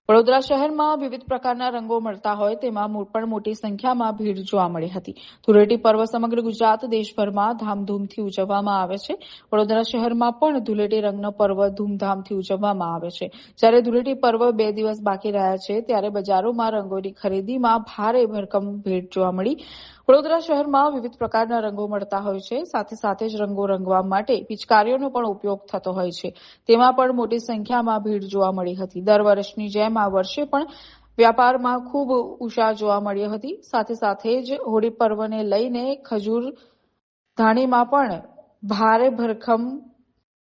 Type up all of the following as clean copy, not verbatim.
વડોદરા શહેરમાં વિવિધ પ્રકારના રંગો મળતા હોય તેમાં પણ મોટી સંખ્યામાં ભીડ જોવા મળી હતી. ધૂળેટી પર્વ સમગ્ર ગુજરાત દેશભરમાં ધામધૂમથી ઉજવવામાં આવે છે. વડોદરા શહેરમાં પણ ધૂળેટી રંગનો પર્વ ધૂમધામથી ઉજવવામાં આવે છે. જ્યારે ધૂળેટી પર્વ 2 દિવસ બાકી રહ્યા છે ત્યારે બજારોમાં રંગોની ખરીદીમાં ભારે ભરકમ ભીડ જોવા મળી. વડોદરા શહેરમાં વિવિધ પ્રકારના રંગો મળતા હોય છે. સાથે જ રંગો રંગવા માટે પિચકારીઓનો પણ ઉપયોગ થતો હોય છે. તેમાં પણ મોટી સંખ્યામાં ભીડ જોવા મળી હતી. દર વર્ષની જેમ આ વર્ષે પણ વ્યાપારમાં ખૂબ ઉત્સાહ જોવા મળ્યો હતી. સાથે જ હોળી પર્વને લઈને ખજૂર ધાણીમાં પણ ભારે ભરખમ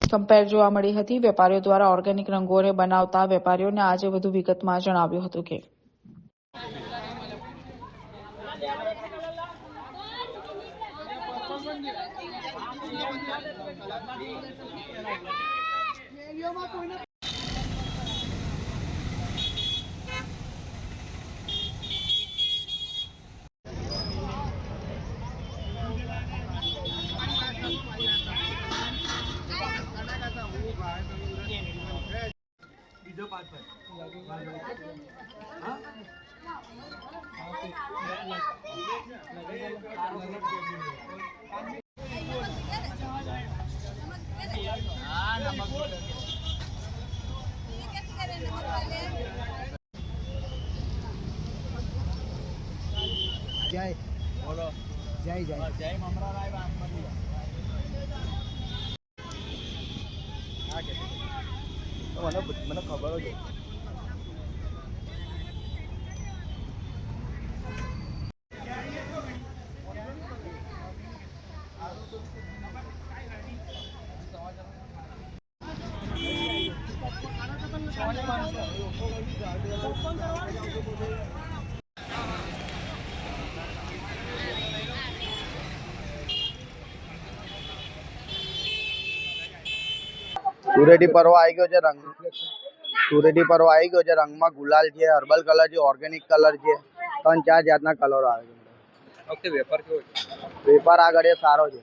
કમ્પેર જોવા મળી હતી. વેપારીઓ દ્વારા ઓર્ગેનિક રંગોને બનાવતા વેપારીઓને આજે વધુ વિગતમાં જણાવ્યું હતું કે જય બોલો જય જય જય મમરારાય બામપતિ આ કે મને ખબર જ ધૂળેટી પર્વ આવી ગયો છે. ધૂળેટી પર્વ આવી ગયો છે. રંગમાં ગુલાલ છે, હર્બલ કલર છે, ઓર્ગેનિક કલર છે. 3-4 જાતના કલરો આવે છે. ઓકે, વેપાર કેવો છે? વેપાર આગળ સારો છે.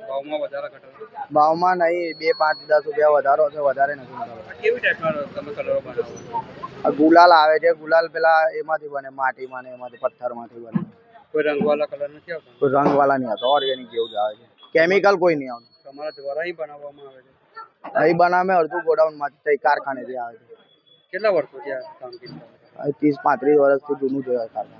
ભાવમાં વધારા ઘટાડો? ભાવમાં નહીં, 2, 5, 10 રૂપિયા વધારો છે, વધારે નથી. કેવી ટાઈપના તમે કલરો બનાવો? ગુલાલ આવે છે. ગુલાલ પેલા એમાંથી બને, માટીમાં ને એમાંથી પથ્થરમાંથી બને. કોઈ રંગવાળા કલર નથી આવતા? કોઈ રંગવાળા નહીં આવતા, ઓર્ગેનિક જેવું જ આવે છે. કેમિકલ કોઈ નહીં આવતું. તમારા દ્વારા અહીં બનાવવામાં આવે છે? અહીં બનાવે અડધું ગોડાઉનમાંથી, કારખાનેથી આવે છે. કેટલા વર્ષોથી આ કામગીરી? 30-35 વર્ષથી જૂનું છે કારખાનું.